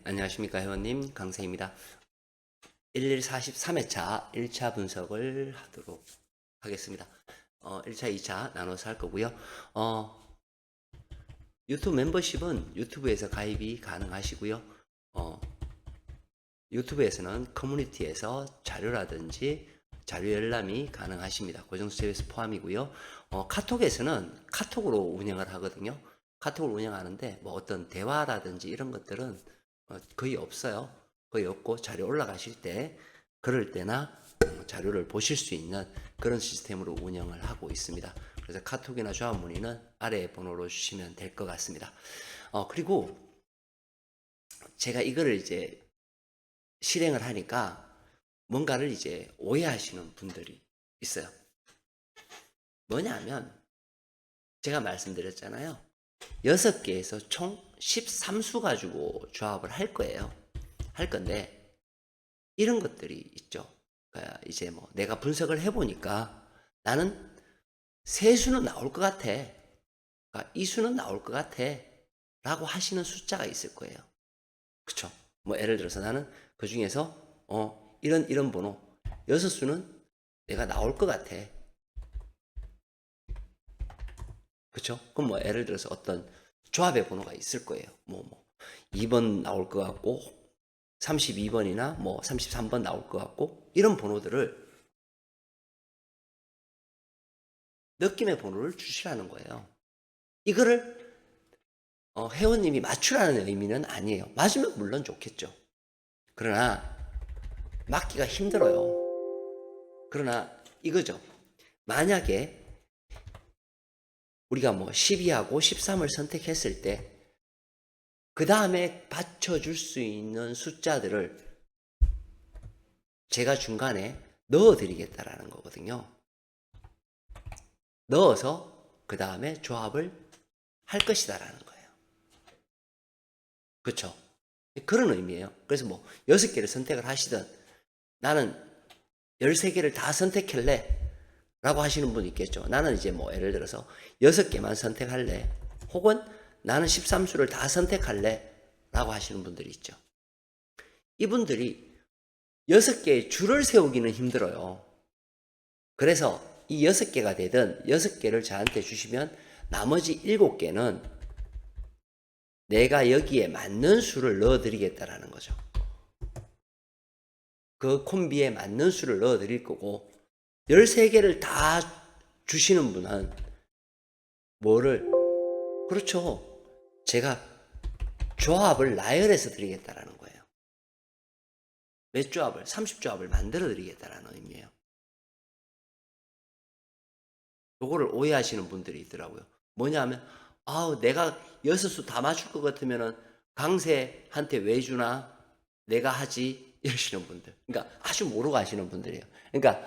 안녕하십니까 회원님 강세입니다. 1143회차 1차 분석을 하도록 하겠습니다. 1차, 2차 나눠서 할 거고요. 유튜브 멤버십은 유튜브에서 가입이 가능하시고요. 유튜브에서는 커뮤니티에서 자료라든지 자료 열람이 가능하십니다. 고정수 서비스 포함이고요. 카톡에서는 카톡으로 운영을 하거든요. 카톡을 운영하는데 뭐 어떤 대화라든지 이런 것들은 거의 없어요. 거의 없고 자료 올라가실 때 그럴 때나 자료를 보실 수 있는 그런 시스템으로 운영을 하고 있습니다. 그래서 카톡이나 조합 문의는 아래 번호로 주시면 될 것 같습니다. 그리고 제가 이거를 이제 실행을 하니까 뭔가를 이제 오해하시는 분들이 있어요. 뭐냐면 제가 말씀드렸잖아요. 6개에서 총 13수 가지고 조합을 할 거예요. 할 건데 이런 것들이 있죠. 그러니까 이제 뭐 내가 분석을 해보니까 나는 세 수는 나올 것 같아. 그러니까 이 수는 나올 것 같아. 라고 하시는 숫자가 있을 거예요. 그쵸? 뭐 예를 들어서 나는 그 중에서 이런 번호 6수는 내가 나올 것 같아. 그쵸? 그럼 뭐 예를 들어서 어떤 조합의 번호가 있을 거예요. 뭐 2번 나올 것 같고 32번이나 뭐 33번 나올 것 같고 이런 번호들을 느낌의 번호를 주시라는 거예요. 이거를 회원님이 맞추라는 의미는 아니에요. 맞으면 물론 좋겠죠. 그러나 맞기가 힘들어요. 그러나 이거죠. 만약에 우리가 뭐 12하고 13을 선택했을 때 그 다음에 받쳐줄 수 있는 숫자들을 제가 중간에 넣어드리겠다라는 거거든요. 넣어서 그 다음에 조합을 할 것이다라는 거예요. 그렇죠? 그런 의미예요. 그래서 뭐 6개를 선택을 하시든 나는 13개를 다 선택할래 라고 하시는 분 있겠죠. 나는 이제 뭐 예를 들어서 6개만 선택할래 혹은 나는 13수를 다 선택할래 라고 하시는 분들이 있죠. 이분들이 6개의 줄을 세우기는 힘들어요. 그래서 이 6개가 되든 6개를 저한테 주시면 나머지 7개는 내가 여기에 맞는 수를 넣어드리겠다라는 거죠. 그 콤비에 맞는 수를 넣어드릴 거고 13개를 다 주시는 분은 뭐를 그렇죠. 제가 조합을 나열해서 드리겠다라는 거예요. 몇 조합을 30조합을 만들어 드리겠다라는 의미예요. 요거를 오해하시는 분들이 있더라고요. 뭐냐면 내가 6수 다 맞출 것 같으면은 강세한테 왜 주나 내가 하지 이러시는 분들. 그러니까 아주 모르고 하시는 분들이에요. 그러니까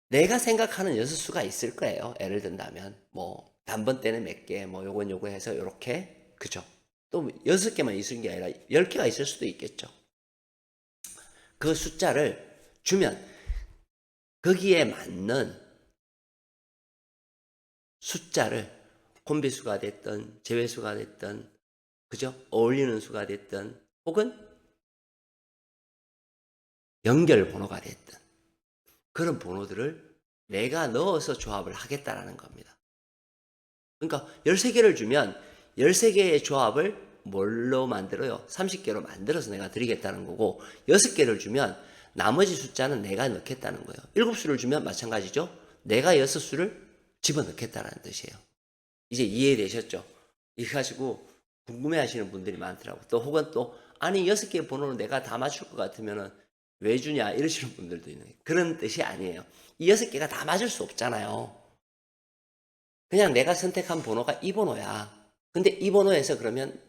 내가 생각하는 6수가 있을 거예요. 예를 든다면 뭐 단번 때는 몇 개, 뭐 요거 해서 요렇게 그죠? 또 6개만 있을 게 아니라 10개가 있을 수도 있겠죠. 그 숫자를 주면 거기에 맞는 숫자를 콤비수가 됐든 제외수가 됐든 그죠? 어울리는 수가 됐든 혹은 연결 번호가 됐든 그런 번호들을 내가 넣어서 조합을 하겠다라는 겁니다. 그러니까 13개를 주면 13개의 조합을 뭘로 만들어요? 30개로 만들어서 내가 드리겠다는 거고 6개를 주면 나머지 숫자는 내가 넣겠다는 거예요. 7수를 주면 마찬가지죠. 내가 6수를 집어넣겠다는 뜻이에요. 이제 이해되셨죠? 이거 가지고 궁금해하시는 분들이 많더라고. 또 혹은 또 아니 6개의 번호는 내가 다 맞출 것 같으면은 왜 주냐 이러시는 분들도 있는 거예요. 그런 뜻이 아니에요. 이 6개가 다 맞을 수 없잖아요. 그냥 내가 선택한 번호가 이 번호야. 근데 이 번호에서 그러면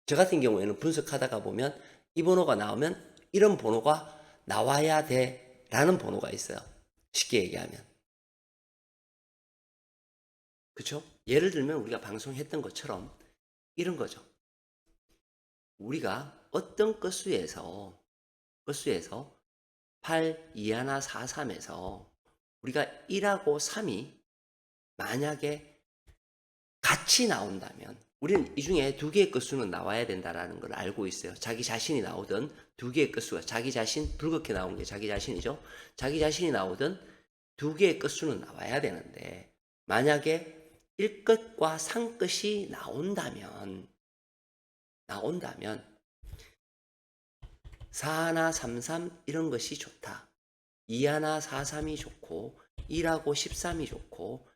저 같은 경우에는 분석하다가 보면 이 번호가 나오면 이런 번호가 나와야 돼 라는 번호가 있어요. 쉽게 얘기하면. 그쵸? 예를 들면 우리가 방송했던 것처럼 이런 거죠. 우리가 어떤 건수에서 8, 2, 1, 4, 3에서 우리가 1하고 3이 만약에 같이 나온다면 우리는 이 중에 두 개의 끝수는 나와야 된다라는 걸 알고 있어요. 자기 자신이 나오든 두 개의 끝수가 자기 자신 붉게 나온 게 자기 자신이죠. 자기 자신이 나오든 두 개의 끝수는 나와야 되는데 만약에 1끝과 상끝이 나온다면 4하나 33 이런 것이 좋다. 2하나 43이 좋고 1하고 13이 좋고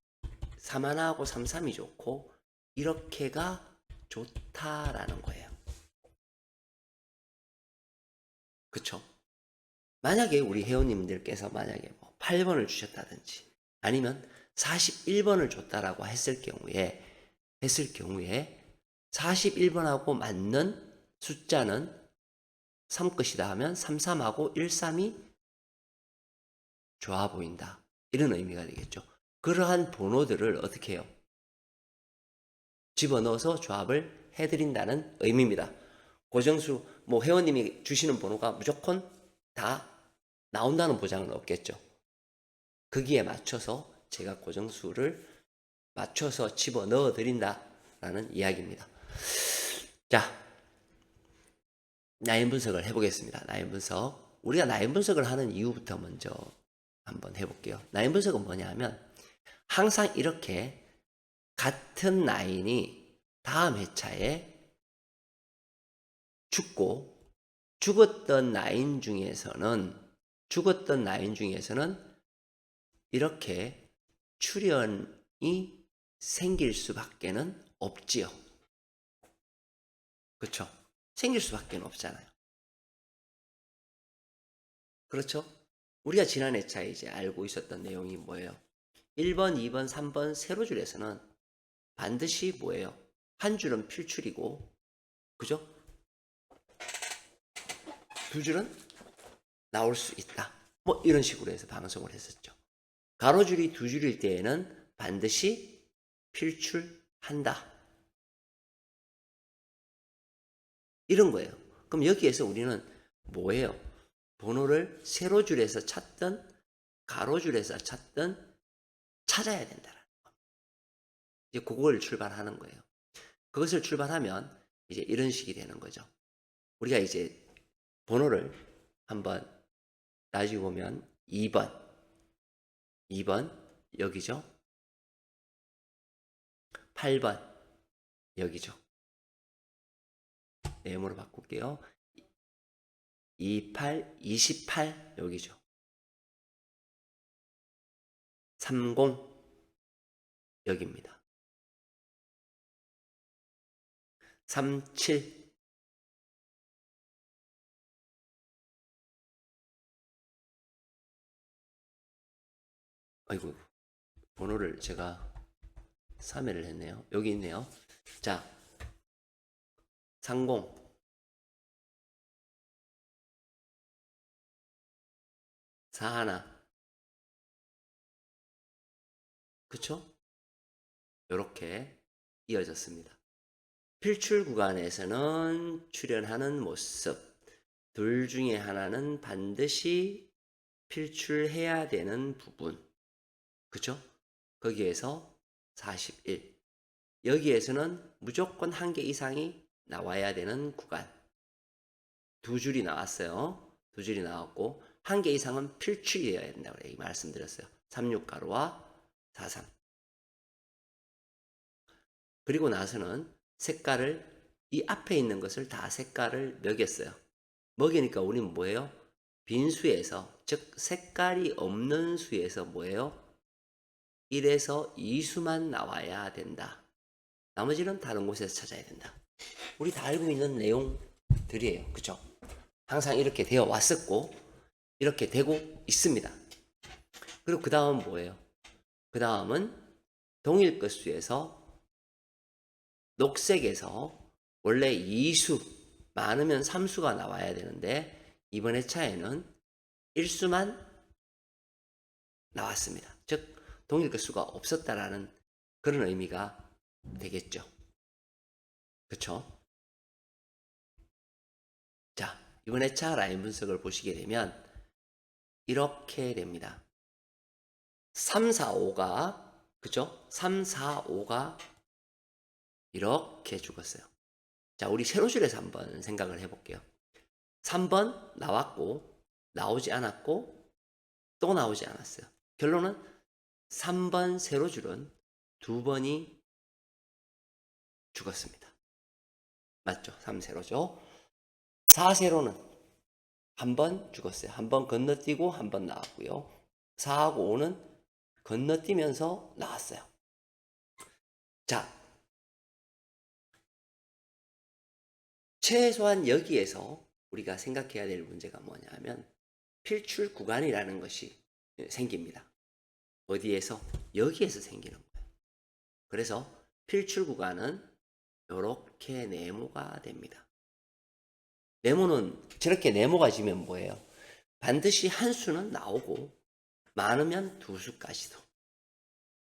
3하나하고 33이 좋고 이렇게가 좋다라는 거예요. 그쵸? 만약에 우리 회원님들께서 만약에 뭐 8번을 주셨다든지 아니면 41번을 줬다라고 했을 경우에 41번하고 맞는 숫자는 3끝이다 하면 33하고 13이 좋아 보인다. 이런 의미가 되겠죠. 그러한 번호들을 어떻게 해요? 집어넣어서 조합을 해드린다는 의미입니다. 고정수, 뭐 회원님이 주시는 번호가 무조건 다 나온다는 보장은 없겠죠. 거기에 맞춰서 제가 고정수를 맞춰서 집어넣어 드린다라는 이야기입니다. 자, 나인 분석을 해보겠습니다. 나인 분석. 우리가 나인 분석을 하는 이유부터 먼저 한번 해볼게요. 나인 분석은 뭐냐 하면 항상 이렇게 같은 나인이 다음 회차에 죽었던 나인 중에서는 이렇게 출현이 생길 수밖에는 없지요. 그렇죠? 생길 수밖에 없잖아요. 그렇죠? 우리가 지난 회차에 이제 알고 있었던 내용이 뭐예요? 1번, 2번, 3번 세로줄에서는 반드시 뭐예요? 한 줄은 필출이고, 그죠? 두 줄은 나올 수 있다. 뭐 이런 식으로 해서 방송을 했었죠. 가로줄이 두 줄일 때에는 반드시 필출한다. 이런 거예요. 그럼 여기에서 우리는 뭐예요? 번호를 세로줄에서 찾든 가로줄에서 찾든 찾아야 된다라는 거. 이제 그걸 출발하는 거예요. 그것을 출발하면 이제 이런 식이 되는 거죠. 우리가 이제 번호를 한번 따지고 보면 2번 여기죠. 8번 여기죠. 네모로 바꿀게요. 28 여기죠. 30 여기입니다. 37 아이고 번호를 제가 3회를 했네요. 여기 있네요. 자 30 41 그쵸? 이렇게 이어졌습니다. 필출 구간에서는 출현하는 모습 둘 중에 하나는 반드시 필출해야 되는 부분 그쵸? 거기에서 41 여기에서는 무조건 한 개 이상이 나와야 되는 구간 두 줄이 나왔어요. 두 줄이 나왔고 한 개 이상은 필출이어야 된다고 말씀드렸어요. 36가로와 43 그리고 나서는 색깔을 이 앞에 있는 것을 다 색깔을 먹였어요. 먹이니까 우리는 뭐예요? 빈수에서 즉 색깔이 없는 수에서 뭐예요? 1에서 2수만 나와야 된다. 나머지는 다른 곳에서 찾아야 된다. 우리 다 알고 있는 내용들이에요. 그쵸? 항상 이렇게 되어 왔었고 이렇게 되고 있습니다. 그리고 그 다음 뭐예요? 그 다음은 동일 끝수에서 녹색에서 원래 2수 많으면 3수가 나와야 되는데 이번 회차에는 1수만 나왔습니다. 즉 동일 끝수가 없었다라는 그런 의미가 되겠죠. 그렇죠? 자, 이번 회차 라인 분석을 보시게 되면 이렇게 됩니다. 3, 4, 5가 그죠? 3, 4, 5가 이렇게 죽었어요. 자, 우리 세로줄에서 한번 생각을 해볼게요. 3번 나왔고, 나오지 않았고, 또 나오지 않았어요. 결론은 3번 세로줄은 2번이 죽었습니다. 맞죠? 3세로죠. 4세로는 한 번 죽었어요. 한 번 건너뛰고 한 번 나왔고요. 4하고 5는 건너뛰면서 나왔어요. 자, 최소한 여기에서 우리가 생각해야 될 문제가 뭐냐 하면 필출 구간이라는 것이 생깁니다. 어디에서? 여기에서 생기는 거예요. 그래서 필출 구간은 이렇게 네모가 됩니다. 네모는 저렇게 네모가 지면 뭐예요? 반드시 한 수는 나오고 많으면 2수까지도,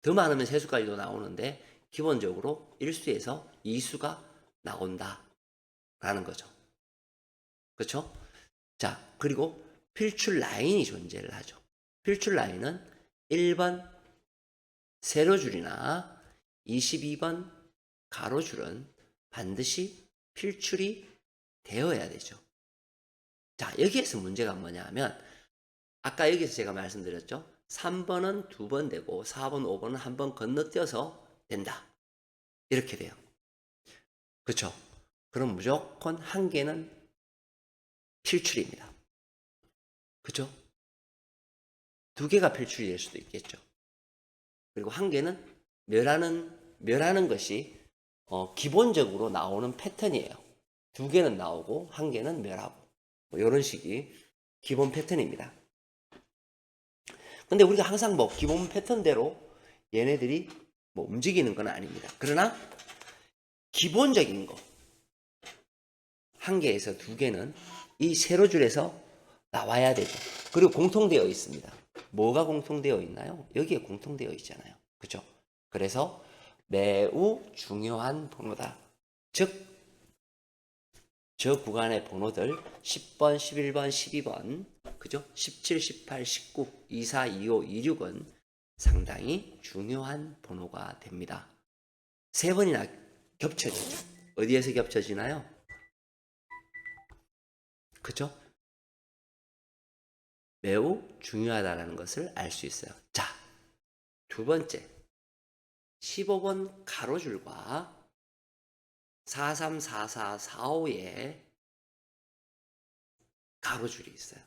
더 많으면 3수까지도 나오는데 기본적으로 1수에서 2수가 나온다 라는 거죠. 그렇죠? 자, 그리고 필출 라인이 존재를 하죠. 필출 라인은 1번 세로줄이나 22번 가로줄은 반드시 필출이 되어야 되죠. 자, 여기에서 문제가 뭐냐 하면 아까 여기서 제가 말씀드렸죠. 3번은 2번 되고 4번, 5번은 한 번 건너뛰어서 된다. 이렇게 돼요. 그렇죠? 그럼 무조건 한 개는 필출입니다. 그렇죠? 2개가 필출이 될 수도 있겠죠. 그리고 한 개는 멸하는 것이 기본적으로 나오는 패턴이에요. 2개는 나오고 한 개는 멸하고 뭐 이런 식이 기본 패턴입니다. 근데 우리가 항상 뭐 기본 패턴대로 얘네들이 뭐 움직이는 건 아닙니다. 그러나 기본적인 거 한 개에서 2개는 이 세로줄에서 나와야 되죠. 그리고 공통되어 있습니다. 뭐가 공통되어 있나요? 여기에 공통되어 있잖아요. 그렇죠? 그래서 매우 중요한 번호다. 즉, 저 구간의 번호들 10번, 11번, 12번, 그죠? 17, 18, 19, 24, 25, 26은 상당히 중요한 번호가 됩니다. 3번이나 겹쳐지죠. 어디에서 겹쳐지나요? 그죠? 매우 중요하다는 것을 알 수 있어요. 자, 2번째 15번 가로줄과 43, 44, 45에 가로줄이 있어요.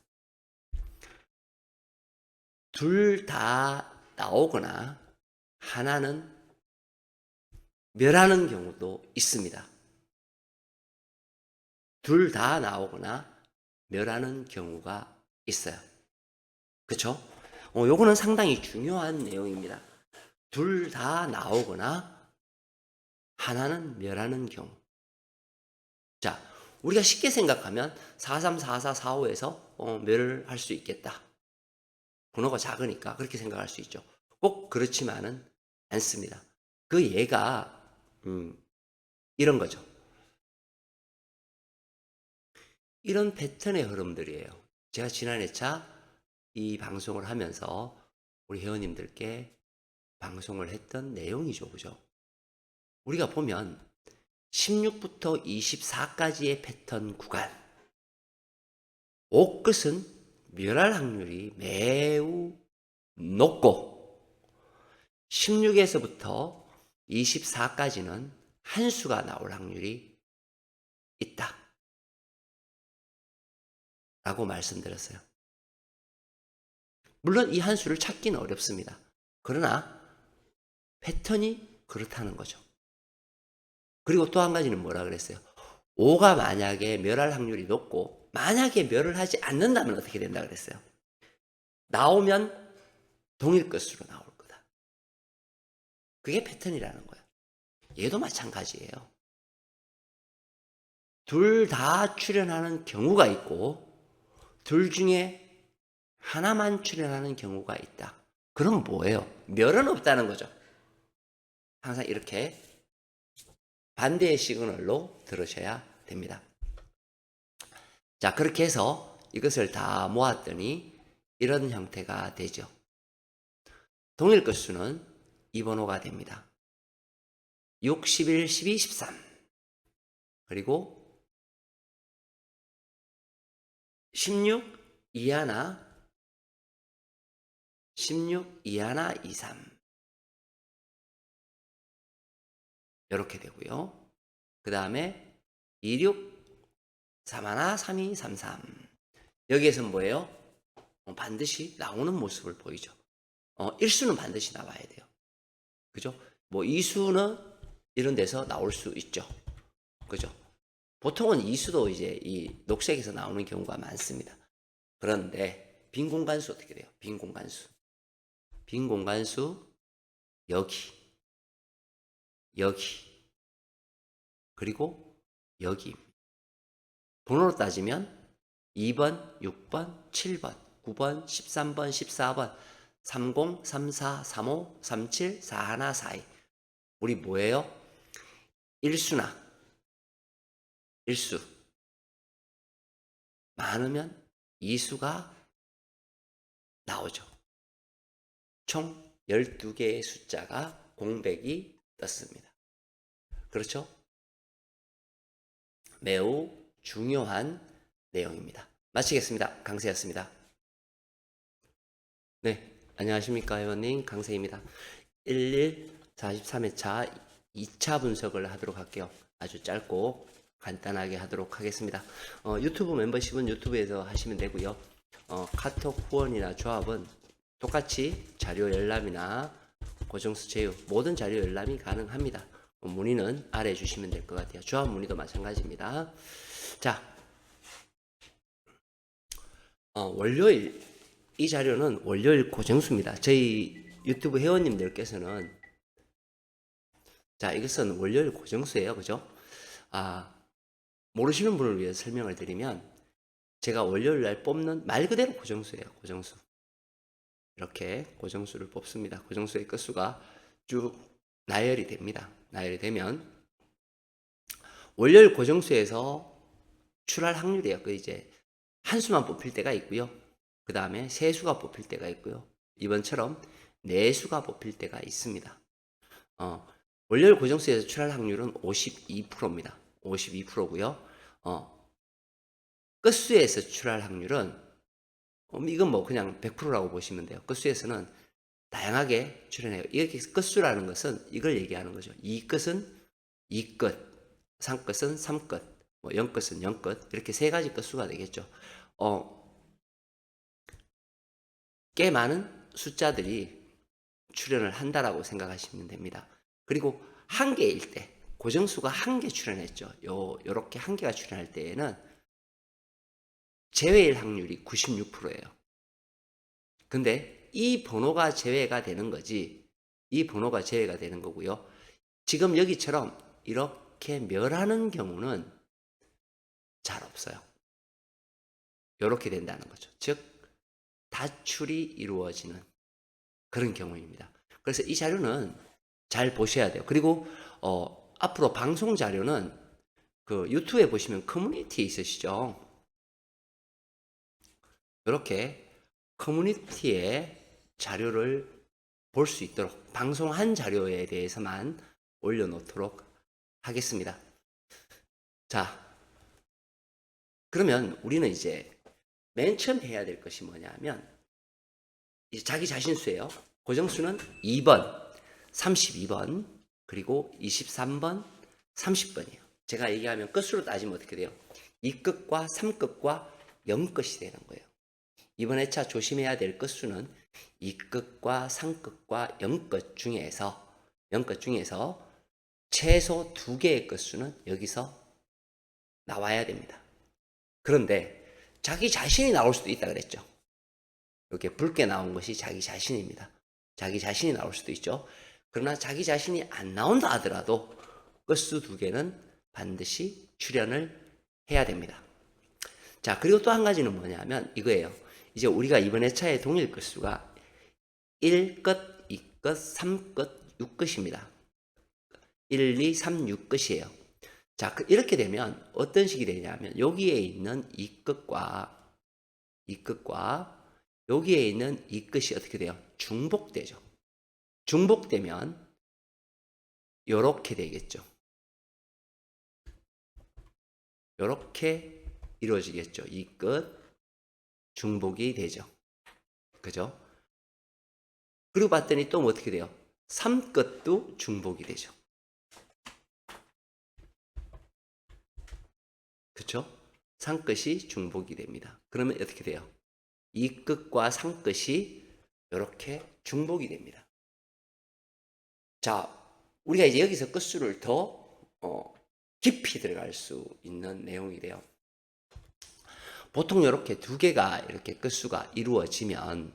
둘 다 나오거나 하나는 멸하는 경우도 있습니다. 둘 다 나오거나 멸하는 경우가 있어요. 그쵸? 요거는 상당히 중요한 내용입니다. 둘 다 나오거나 하나는 멸하는 경우. 자, 우리가 쉽게 생각하면 43, 44, 45에서 멸을 할 수 있겠다. 번호가 작으니까 그렇게 생각할 수 있죠. 꼭 그렇지만은 않습니다. 그 예가 이런 거죠. 이런 패턴의 흐름들이에요. 제가 지난 회차 이 방송을 하면서 우리 회원님들께 방송을 했던 내용이죠. 그죠? 우리가 보면 16부터 24까지의 패턴 구간, 옷끝은 멸할 확률이 매우 높고 16에서부터 24까지는 한 수가 나올 확률이 있다 라고 말씀드렸어요. 물론 이 한 수를 찾기는 어렵습니다. 그러나 패턴이 그렇다는 거죠. 그리고 또 한 가지는 뭐라 그랬어요? 5가 만약에 멸할 확률이 높고 만약에 멸을 하지 않는다면 어떻게 된다 그랬어요? 나오면 동일 것으로 나올 거다. 그게 패턴이라는 거예요. 얘도 마찬가지예요. 둘 다 출현하는 경우가 있고 둘 중에 하나만 출현하는 경우가 있다. 그럼 뭐예요? 멸은 없다는 거죠. 항상 이렇게 반대의 시그널로 들으셔야 됩니다. 자, 그렇게 해서 이것을 다 모았더니 이런 형태가 되죠. 동일 끝수는 2번호가 됩니다. 6, 11, 12, 13. 그리고 16, 2 하나, 16, 2 하나, 2, 3. 이렇게 되고요. 그 다음에 2, 6, 3 하나, 3, 2, 3, 3. 여기에서는 뭐예요? 반드시 나오는 모습을 보이죠. 일수는 반드시 나와야 돼요. 그죠? 뭐 이수는 이런 데서 나올 수 있죠. 그죠? 보통은 이수도 이제 이 녹색에서 나오는 경우가 많습니다. 그런데 빈 공간수 어떻게 돼요? 빈 공간수. 빈 공간수 여기, 여기, 그리고 여기. 번호로 따지면 2번, 6번, 7번, 9번, 13번, 14번, 30, 34, 35, 37, 41, 42. 우리 뭐예요? 일수나 일수. 많으면 이수가 나오죠. 총 12개의 숫자가 공백이 떴습니다. 그렇죠? 매우 중요한 내용입니다. 마치겠습니다. 강세였습니다. 네, 안녕하십니까 회원님, 강세입니다. 43회차 2차 분석을 하도록 할게요. 아주 짧고 간단하게 하도록 하겠습니다. 유튜브 멤버십은 유튜브에서 하시면 되고요. 카톡 후원이나 조합은 똑같이 자료 열람이나 고정수 제휴 모든 자료 열람이 가능합니다. 문의는 아래 주시면 될 것 같아요. 조합 문의도 마찬가지입니다. 자, 월요일 이 자료는 월요일 고정수입니다. 저희 유튜브 회원님들께서는 자, 이것은 월요일 고정수예요. 그죠? 모르시는 분을 위해서 설명을 드리면 제가 월요일 날 뽑는 말 그대로 고정수예요. 고정수. 이렇게 고정수를 뽑습니다. 고정수의 끝수가 쭉 나열이 됩니다. 나열이 되면 월요일 고정수에서 출할 확률이에요. 그 이제 한 수만 뽑힐 때가 있고요. 그 다음에 세 수가 뽑힐 때가 있고요. 이번처럼 네 수가 뽑힐 때가 있습니다. 월요일 고정수에서 출할 확률은 52%입니다. 52%고요. 끝수에서 출할 확률은 이건 뭐 그냥 100%라고 보시면 돼요. 끝수에서는 다양하게 출현해요. 이렇게 끝수라는 것은 이걸 얘기하는 거죠. 이 끝은 이 끝, 3끝은 3끝, 뭐 0끝은 0끝 이렇게 세 가지 끝수가 되겠죠. 꽤 많은 숫자들이 출현을 한다라고 생각하시면 됩니다. 그리고 한 개일 때 고정수가 한 개 출현했죠. 요렇게 한 개가 출현할 때에는 제외일 확률이 96%예요. 근데 이 번호가 제외가 되는 거지. 이 번호가 제외가 되는 거고요. 지금 여기처럼 이렇게 멸하는 경우는 잘 없어요. 이렇게 된다는 거죠. 즉 다출이 이루어지는 그런 경우입니다. 그래서 이 자료는 잘 보셔야 돼요. 그리고 앞으로 방송 자료는 그 유튜브에 보시면 커뮤니티 있으시죠? 이렇게 커뮤니티에 자료를 볼 수 있도록 방송한 자료에 대해서만 올려놓도록 하겠습니다. 자, 그러면 우리는 이제 맨 처음 해야 될 것이 뭐냐면 이제 자기 자신 수예요. 고정수는 2번, 32번, 그리고 23번, 30번이에요. 제가 얘기하면 끝수로 따지면 어떻게 돼요? 2끝과 3끝과 0끝이 되는 거예요. 이번 회차 조심해야 될 끝수는 2끝과 3끝과 0끝 중에서 최소 2개의 끝수는 여기서 나와야 됩니다. 그런데 자기 자신이 나올 수도 있다 그랬죠. 이렇게 붉게 나온 것이 자기 자신입니다. 자기 자신이 나올 수도 있죠. 그러나 자기 자신이 안 나온다 하더라도 끝수 2개는 반드시 출현을 해야 됩니다. 자, 그리고 또 한 가지는 뭐냐면 이거예요. 이제 우리가 이번 회차의 동일 끝수가 1끝, 2끝, 3끝, 6끝입니다. 1, 2, 3, 6끝이에요. 자, 이렇게 되면 어떤 식이 되냐면 여기에 있는 이 끝과 여기에 있는 이 끝이 어떻게 돼요? 중복되죠. 중복되면 요렇게 되겠죠. 요렇게 이루어지겠죠. 이 끝 중복이 되죠. 그죠? 그리고 봤더니 또 뭐 어떻게 돼요? 3끝도 중복이 되죠. 그쵸? 3끝이 중복이 됩니다. 그러면 어떻게 돼요? 이 끝과 3끝이 이렇게 중복이 됩니다. 자, 우리가 이제 여기서 끝수를 더 깊이 들어갈 수 있는 내용이 돼요. 보통 이렇게 두 개가 이렇게 끝수가 이루어지면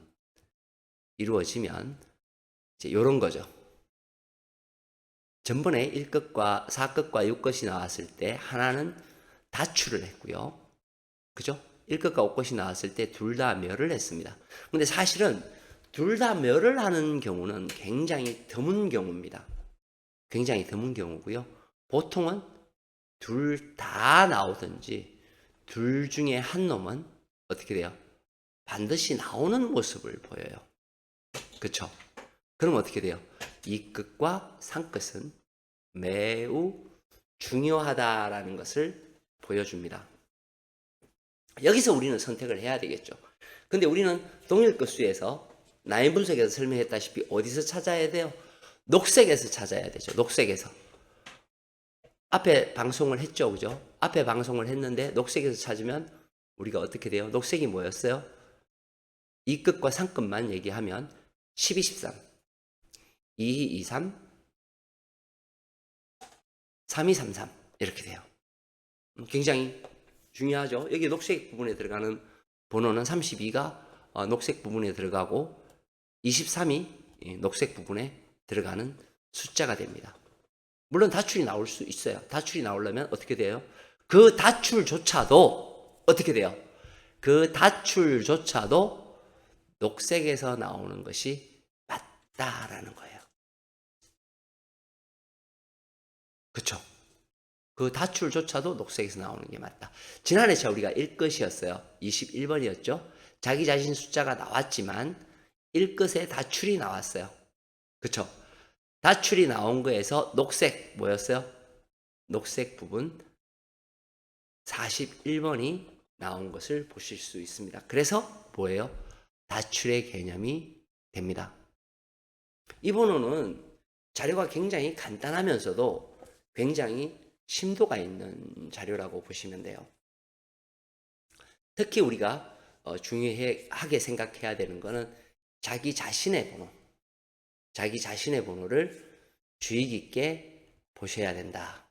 이제 이런 거죠. 전번에 1끝과 4끝과 6끝이 나왔을 때 하나는 다출을 했고요. 그죠? 1끝과 5끝이 나왔을 때 둘 다 멸을 했습니다. 근데 사실은 둘 다 멸을 하는 경우는 굉장히 드문 경우입니다. 굉장히 드문 경우고요. 보통은 둘 다 나오든지 둘 중에 한 놈은 어떻게 돼요? 반드시 나오는 모습을 보여요. 그쵸? 그럼 어떻게 돼요? 이 끝과 상끝은 매우 중요하다라는 것을 보여줍니다. 여기서 우리는 선택을 해야 되겠죠. 근데 우리는 동일 끝수에서 나인 분석에서 설명했다시피 어디서 찾아야 돼요? 녹색에서 찾아야 되죠. 녹색에서. 앞에 방송을 했죠. 그죠? 앞에 방송을 했는데 녹색에서 찾으면 우리가 어떻게 돼요? 녹색이 뭐였어요? 이 끝과 상끝만 얘기하면 12, 13, 22, 23, 32, 33 이렇게 돼요. 굉장히 중요하죠. 여기 녹색 부분에 들어가는 번호는 32가 녹색 부분에 들어가고 23이 녹색 부분에 들어가는 숫자가 됩니다. 물론 다출이 나올 수 있어요. 다출이 나오려면 어떻게 돼요? 그 다출조차도 어떻게 돼요? 그 다출조차도 녹색에서 나오는 것이 맞다라는 거예요. 그렇죠? 그 다출조차도 녹색에서 나오는 게 맞다. 지난해 우리가 1끝이었어요. 21번이었죠. 자기 자신 숫자가 나왔지만 1끝에 다출이 나왔어요. 그쵸? 다출이 나온 거에서 녹색 뭐였어요? 녹색 부분 41번이 나온 것을 보실 수 있습니다. 그래서 뭐예요? 다출의 개념이 됩니다. 이 번호는 자료가 굉장히 간단하면서도 굉장히 심도가 있는 자료라고 보시면 돼요. 특히 우리가 중요하게 생각해야 되는 것은 자기 자신의 번호, 자기 자신의 번호를 주의 깊게 보셔야 된다.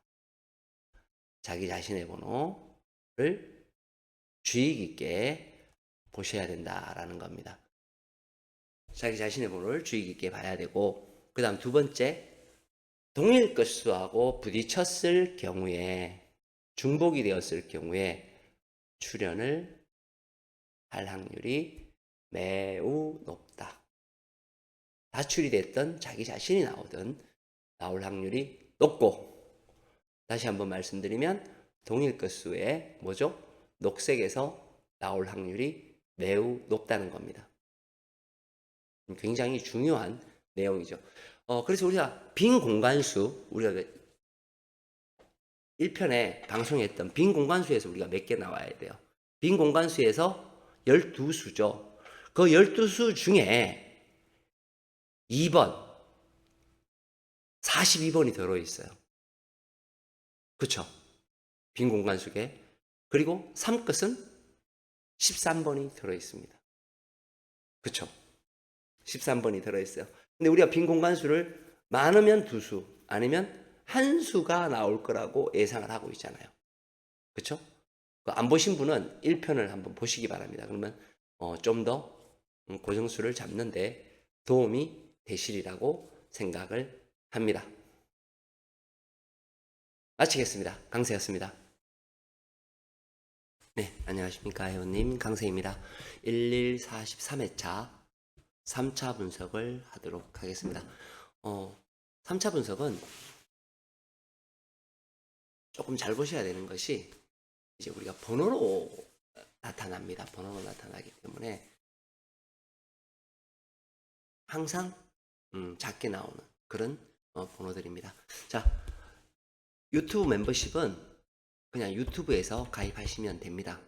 자기 자신의 번호를 주의 깊게 보셔야 된다라는 겁니다. 자기 자신의 번호를 주의 깊게 봐야 되고, 그 다음 두 번째, 동일 끝수하고 부딪혔을 경우에, 중복이 되었을 경우에 출현을 할 확률이 매우 높다. 다출이 됐든 자기 자신이 나오든 나올 확률이 높고, 다시 한번 말씀드리면 동일 끝수에 뭐죠? 녹색에서 나올 확률이 매우 높다는 겁니다. 굉장히 중요한 내용이죠. 그래서 우리가 빈 공간수, 우리가 1편에 방송했던 빈 공간수에서 우리가 몇 개 나와야 돼요? 빈 공간수에서 12수죠. 그 12수 중에 2번, 42번이 들어있어요. 그쵸? 빈 공간 속에. 그리고 3끝은 13번이 들어있습니다. 그쵸? 13번이 들어있어요. 근데 우리가 빈 공간수를 많으면 2수, 아니면 1수가 나올 거라고 예상을 하고 있잖아요. 그쵸? 안 보신 분은 1편을 한번 보시기 바랍니다. 그러면 좀 더 고정수를 잡는데 도움이 되시리라고 생각을 합니다. 마치겠습니다. 강세였습니다. 네, 안녕하십니까 회원님 강세입니다. 1143회차 3차 분석을 하도록 하겠습니다. 3차 분석은 조금 잘 보셔야 되는 것이 이제 우리가 번호로 나타납니다. 번호로 나타나기 때문에 항상 작게 나오는 그런 번호들입니다. 자, 유튜브 멤버십은 그냥 유튜브에서 가입하시면 됩니다.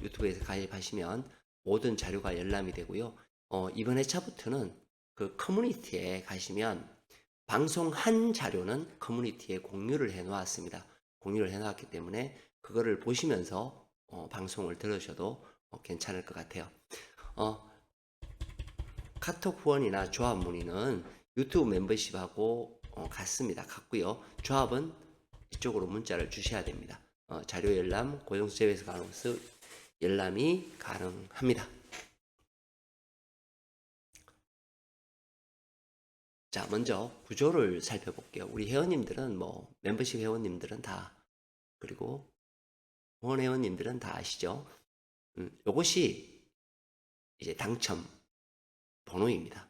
유튜브에서 가입하시면 모든 자료가 열람이 되고요. 이번 회차부터는 그 커뮤니티에 가시면 방송한 자료는 커뮤니티에 공유를 해 놓았습니다. 공유를 해 놓았기 때문에 그거를 보시면서 방송을 들으셔도 괜찮을 것 같아요. 카톡 후원이나 조합 문의는 유튜브 멤버십하고 같습니다. 같고요. 조합은 이쪽으로 문자를 주셔야 됩니다. 자료 열람, 고정수 제외에서 가능해서 열람이 가능합니다. 자, 먼저 구조를 살펴볼게요. 우리 회원님들은 멤버십 회원님들은 다, 그리고 후원 회원님들은 다 아시죠? 요것이 이제 당첨 번호입니다.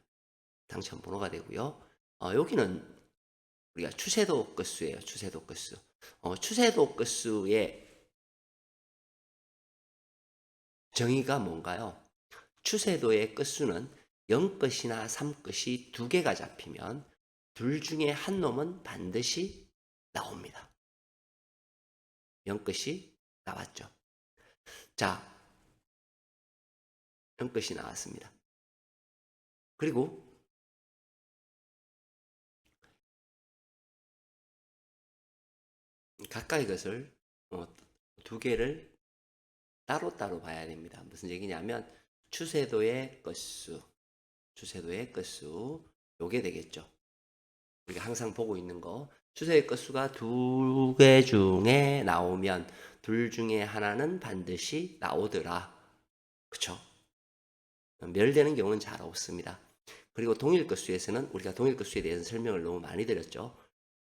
당첨 번호가 되고요. 여기는 우리가 추세도 건수예요. 추세도 건수. 추세도 건수의 정의가 뭔가요? 추세도의 건수는 0것이나 3것이 두 개가 잡히면 둘 중에 한 놈은 반드시 나옵니다. 0것이 나왔죠. 자, 0것이 나왔습니다. 그리고 각각의 것을 두 개를 따로따로 봐야 됩니다. 무슨 얘기냐면 추세도의 건수, 추세도의 건수 요게 되겠죠. 우리가 항상 보고 있는 거 추세의 건수가 두 개 중에 나오면 둘 중에 하나는 반드시 나오더라. 그쵸? 멸되는 경우는 잘 없습니다. 그리고 동일 건수에서는 우리가 동일 건수에 대해서 설명을 너무 많이 드렸죠.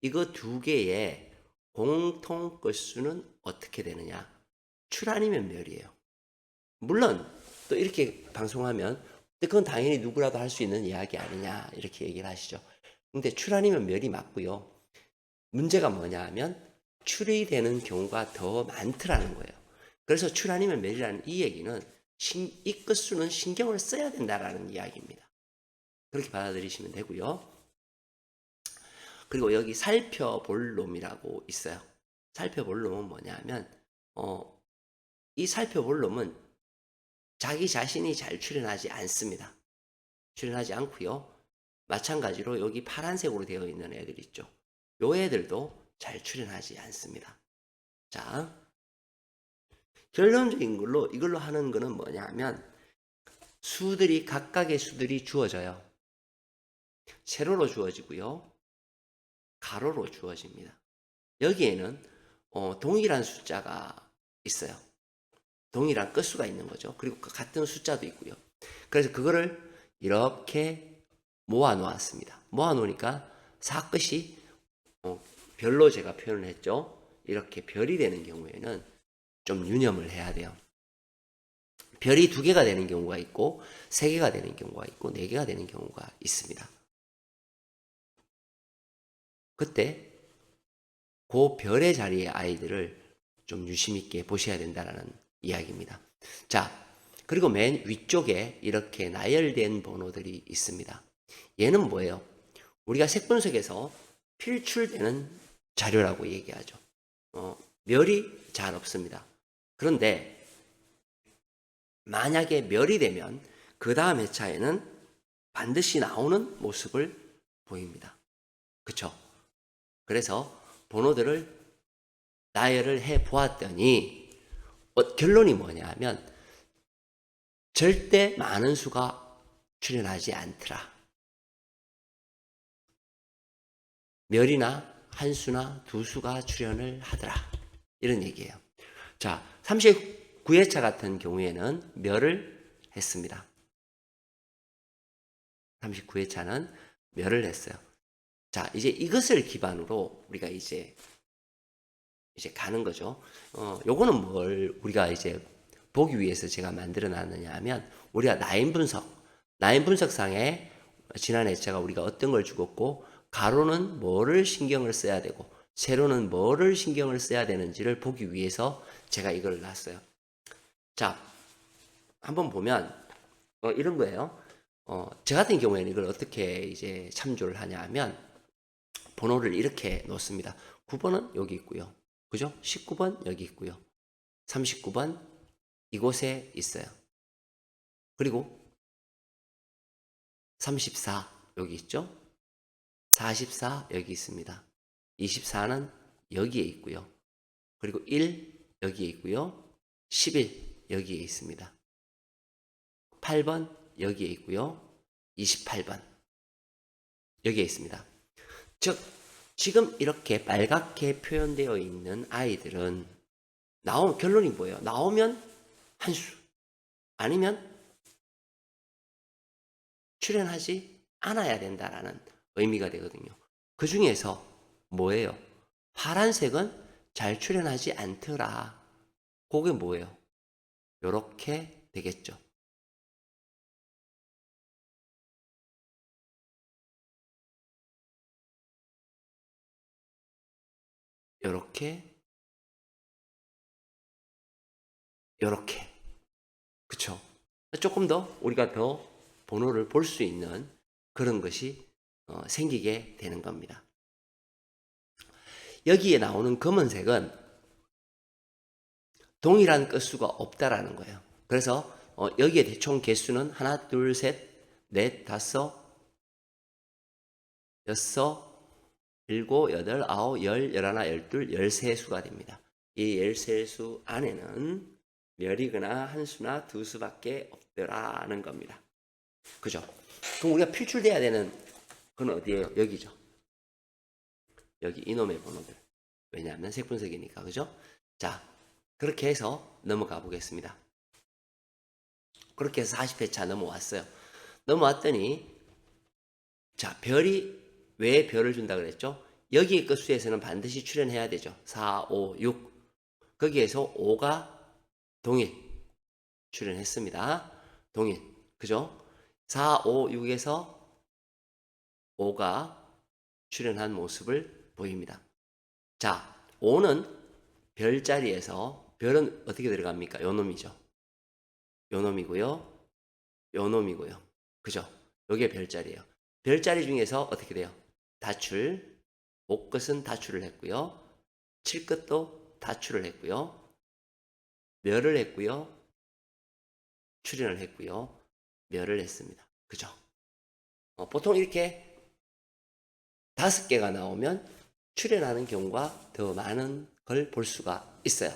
이거 두 개의 공통 건수는 어떻게 되느냐? 출 아니면 멸이에요. 물론 또 이렇게 방송하면 그건 당연히 누구라도 할 수 있는 이야기 아니냐 이렇게 얘기를 하시죠. 근데 출 아니면 멸이 맞고요. 문제가 뭐냐 하면 출이 되는 경우가 더 많더라는 거예요. 그래서 출 아니면 멸이라는 이 얘기는 이 건수는 신경을 써야 된다라는 이야기입니다. 그렇게 받아들이시면 되고요. 그리고 여기 살펴볼 놈이라고 있어요. 살펴볼 놈은 뭐냐 하면 이 살펴볼 놈은 자기 자신이 잘 출연하지 않습니다. 출연하지 않고요. 마찬가지로 여기 파란색으로 되어 있는 애들 있죠. 요 애들도 잘 출연하지 않습니다. 자, 결론적인 걸로 이걸로 하는 거는 뭐냐 하면 각각의 수들이 주어져요. 세로로 주어지고요. 가로로 주어집니다. 여기에는 동일한 숫자가 있어요. 동일한 끝수가 있는 거죠. 그리고 같은 숫자도 있고요. 그래서 그거를 이렇게 모아 놓았습니다. 모아 놓으니까 4끝이 별로 제가 표현을 했죠. 이렇게 별이 되는 경우에는 좀 유념을 해야 돼요. 별이 2개가 되는 경우가 있고 3개가 되는 경우가 있고 4개가 되는 경우가 있습니다. 그때 그 별의 자리의 아이들을 좀 유심 있게 보셔야 된다는 이야기입니다. 자, 그리고 맨 위쪽에 이렇게 나열된 번호들이 있습니다. 얘는 뭐예요? 우리가 색분석에서 필출되는 자료라고 얘기하죠. 멸이 잘 없습니다. 그런데 만약에 멸이 되면 그 다음 회차에는 반드시 나오는 모습을 보입니다. 그쵸? 그래서 번호들을 나열을 해 보았더니 결론이 뭐냐 하면 절대 많은 수가 출연하지 않더라. 멸이나 한 수나 두 수가 출연을 하더라. 이런 얘기예요. 자, 39회차 같은 경우에는 멸을 했습니다. 39회차는 멸을 했어요. 자, 이제 이것을 기반으로 우리가 이제 가는 거죠. 요거는 뭘 우리가 이제 보기 위해서 제가 만들어 놨느냐 하면 우리가 라인 분석상에 지난 회차가 우리가 어떤 걸 죽었고 가로는 뭐를 신경을 써야 되고 세로는 뭐를 신경을 써야 되는지를 보기 위해서 제가 이걸 놨어요. 자, 한번 보면 이런 거예요. 저 같은 경우에는 이걸 어떻게 이제 참조를 하냐 하면 번호를 이렇게 놓습니다. 9번은 여기 있고요. 그죠? 19번 여기 있고요. 39번 이곳에 있어요. 그리고 34 여기 있죠? 44 여기 있습니다. 24는 여기에 있고요. 그리고 1 여기에 있고요. 11 여기에 있습니다. 8번 여기에 있고요. 28번 여기에 있습니다. 즉 지금 이렇게 빨갛게 표현되어 있는 아이들은 결론이 뭐예요? 나오면 한 수, 아니면 출연하지 않아야 된다라는 의미가 되거든요. 그 중에서 뭐예요? 파란색은 잘 출연하지 않더라. 그게 뭐예요? 요렇게 되겠죠. 요렇게, 요렇게. 그쵸? 조금 더 우리가 더 번호를 볼 수 있는 그런 것이 생기게 되는 겁니다. 여기에 나오는 검은색은 동일한 끝수가 없다라는 거예요. 그래서 여기에 총 개수는 하나, 둘, 셋, 넷, 다섯, 여섯, 일곱, 여덟, 아홉, 열, 열하나, 열둘, 열세수가 됩니다. 이 열세수 안에는 멸이거나 한 수나 두 수밖에 없더라는 겁니다. 그죠? 그럼 우리가 필출돼야 되는 건 어디예요? 여기죠. 여기 이놈의 번호들. 왜냐하면 색분석이니까. 그죠? 자, 그렇게 해서 넘어가 보겠습니다. 그렇게 해서 40회차 넘어왔어요. 넘어왔더니 자, 별이 왜 별을 준다 그랬죠? 여기 끝수에서는 반드시 출연해야 되죠. 4, 5, 6. 거기에서 5가 동일 출연했습니다. 동일. 그죠? 4, 5, 6에서 5가 출연한 모습을 보입니다. 자, 5는 별자리에서 별은 어떻게 들어갑니까? 요 놈이죠. 요 놈이고요. 요 놈이고요. 그죠? 요게 별자리예요. 별자리 중에서 어떻게 돼요? 다출, 목끝은 다출을 했고요. 칠끝도 다출을 했고요. 멸을 했고요. 출연을 했고요. 멸을 했습니다. 그죠? 보통 이렇게 5개가 나오면 출연하는 경우가 더 많은 걸 볼 수가 있어요.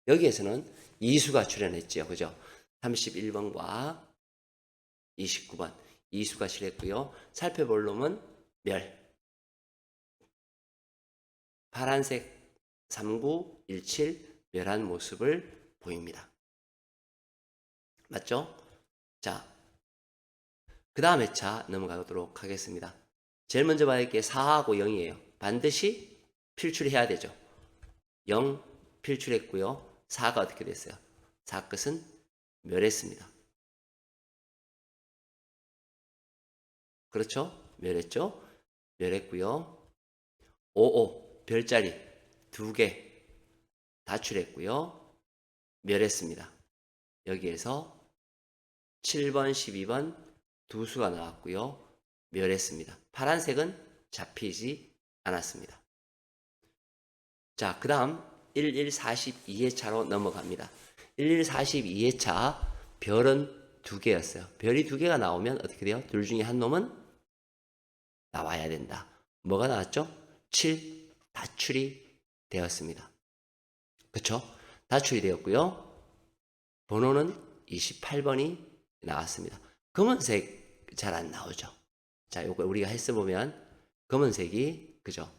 여기에서는 이수가 출연했죠. 그죠? 31번과 29번. 이수가 실했고요. 살펴볼 놈은 멸. 파란색 3917 멸한 모습을 보입니다. 맞죠? 자, 그 다음 회차 넘어가도록 하겠습니다. 제일 먼저 봐야 게 4하고 0이에요. 반드시 필출해야 되죠. 0 필출했고요. 4가 어떻게 됐어요? 4 끝은 멸했습니다. 그렇죠? 멸했죠? 멸했고요. 55 별자리 2개 다출했고요. 멸했습니다. 여기에서 7번, 12번 두 수가 나왔고요. 멸했습니다. 파란색은 잡히지 않았습니다. 자, 그 다음 1142회차로 넘어갑니다. 1142회차 별은 2개였어요. 별이 2개가 나오면 어떻게 돼요? 둘 중에 한 놈은 나와야 된다. 뭐가 나왔죠? 7 다출이 되었습니다. 그쵸? 다출이 되었고요. 번호는 28번이 나왔습니다. 검은색 잘 안 나오죠. 자, 요거 우리가 했어보면 검은색이 그죠?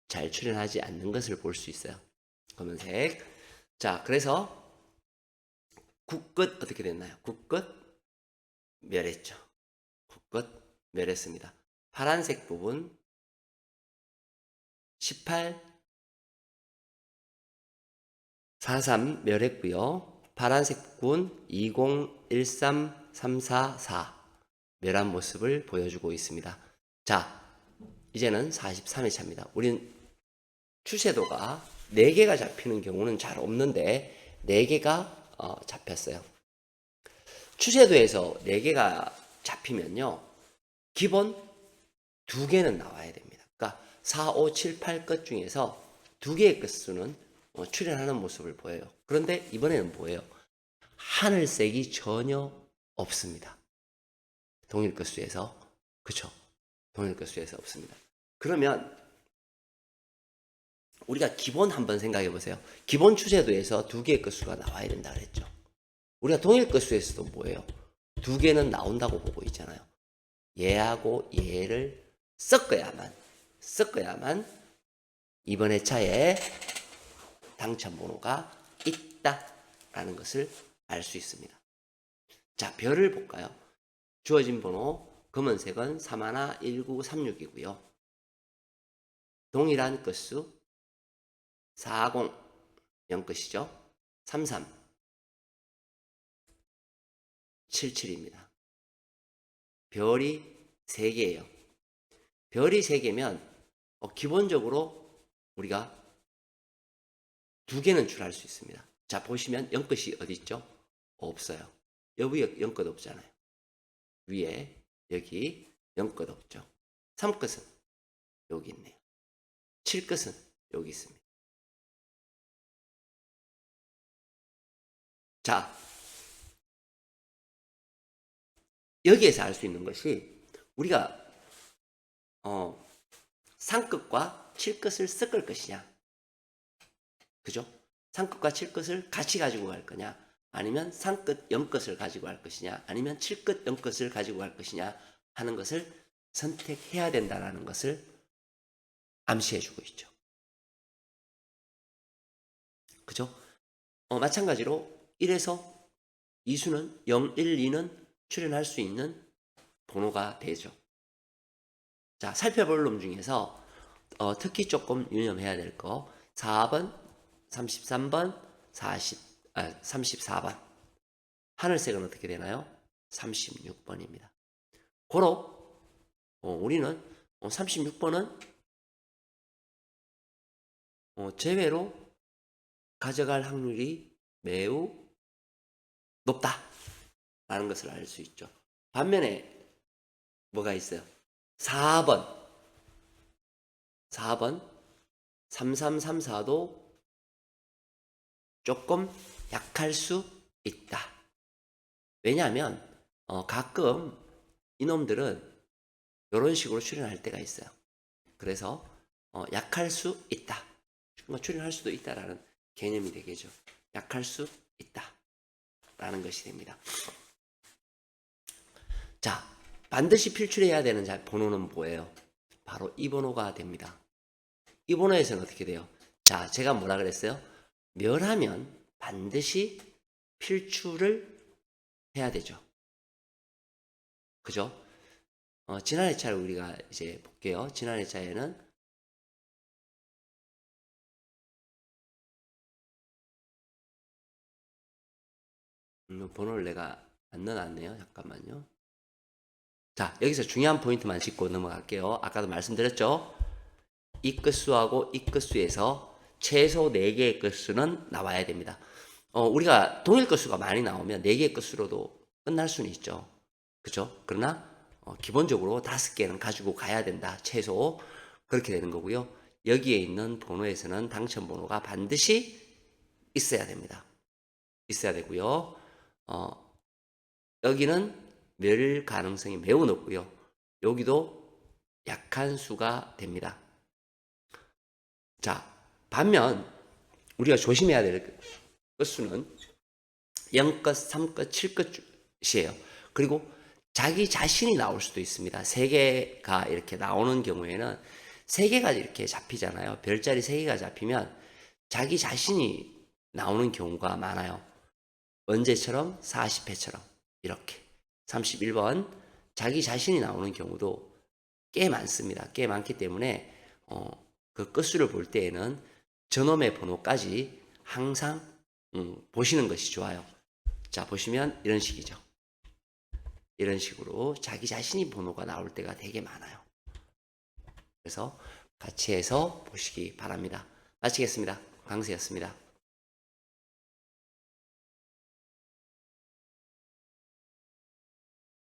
잘 출연하지 않는 것을 볼 수 있어요. 검은색. 자, 그래서 굳끝 어떻게 됐나요? 굳끝 멸했죠. 굳끝 멸했습니다. 파란색 부분 18 43 멸했고요. 파란색 부분 20 13 344 멸한 모습을 보여주고 있습니다. 자, 이제는 43회차입니다. 우리는 추세도가 4개가 잡히는 경우는 잘 없는데 4개가 잡혔어요. 추세도에서 4개가 잡히면요. 기본 2개는 나와야 됩니다. 그러니까 4, 5, 7, 8 것 중에서 2개의 끝수는 출현하는 모습을 보여요. 그런데 이번에는 뭐예요? 하늘색이 전혀 없습니다. 동일 끝수에서. 그쵸? 동일 끝수에서 없습니다. 그러면 우리가 기본 한번 생각해 보세요. 기본 추세도에서 2개의 끝수가 나와야 된다 그랬죠. 우리가 동일 끝수에서도 뭐예요? 2개는 나온다고 보고 있잖아요. 얘하고 얘를 섞어야만 이번 회차에 당첨 번호가 있다라는 것을 알 수 있습니다. 자, 별을 볼까요? 주어진 번호 검은색은 311936이고요. 동일한 끝수 40 0끝이죠. 33 77입니다. 별이 3개예요. 별이 3개면 기본적으로 우리가 2개는 출할 수 있습니다. 자, 보시면 0끝이 어디 있죠? 없어요. 여기 0끝 없잖아요. 위에 여기 0끝 없죠. 3끝은 여기 있네요. 7끝은 여기 있습니다. 자, 여기에서 알 수 있는 것이 우리가 상끝과 7끝을 섞을 것이냐, 그죠? 상끝과 7끝을 같이 가지고 갈 거냐, 아니면 상끝 0끝을 가지고 갈 것이냐, 아니면 7끝 0끝을 가지고 갈 것이냐 하는 것을 선택해야 된다는 것을 암시해주고 있죠. 그죠? 마찬가지로 1에서 2수는 0, 1, 2는 출현할 수 있는 번호가 되죠. 자, 살펴볼 놈 중에서 특히 조금 유념해야 될 거 4번, 33번, 34번. 하늘색은 어떻게 되나요? 36번입니다. 고로 우리는 36번은 제외로 가져갈 확률이 매우 높다라는 것을 알 수 있죠. 반면에 뭐가 있어요? 4번 3334도 조금 약할 수 있다. 왜냐하면 가끔 이놈들은 이런 식으로 출현할 때가 있어요. 그래서 약할 수 있다. 출현할 수도 있다라는 개념이 되겠죠. 약할 수 있다라는 것이 됩니다. 자, 반드시 필출해야 되는 번호는 뭐예요? 바로 이 번호가 됩니다. 이 번호에서는 어떻게 돼요? 자, 제가 뭐라 그랬어요? 멸하면 반드시 필출을 해야 되죠. 그죠? 지난 회차를 우리가 이제 볼게요. 지난 회차에는 번호를 내가 안 넣어놨네요. 잠깐만요. 자, 여기서 중요한 포인트만 짚고 넘어갈게요. 아까도 말씀드렸죠? 이 끝수하고 이 끝수에서 최소 4개의 끝수는 나와야 됩니다. 우리가 동일 끝수가 많이 나오면 4개의 끝수로도 끝날 수는 있죠. 그죠? 그러나 기본적으로 5개는 가지고 가야 된다. 최소 그렇게 되는 거고요. 여기에 있는 번호에서는 당첨 번호가 반드시 있어야 됩니다. 있어야 되고요. 여기는 멸 가능성이 매우 높고요. 여기도 약한 수가 됩니다. 자, 반면 우리가 조심해야 될 끝수는 0끝, 3끝, 7끝이에요. 그리고 자기 자신이 나올 수도 있습니다. 3개가 이렇게 나오는 경우에는 3개가 이렇게 잡히잖아요. 별자리 3개가 잡히면 자기 자신이 나오는 경우가 많아요. 언제처럼? 40회처럼 이렇게 31번 자기 자신이 나오는 경우도 꽤 많습니다. 꽤 많기 때문에 그 끝수를 볼 때에는 저놈의 번호까지 항상 보시는 것이 좋아요. 자, 보시면 이런 식이죠. 이런 식으로 자기 자신이 번호가 나올 때가 되게 많아요. 그래서 같이 해서 보시기 바랍니다. 마치겠습니다. 강세였습니다.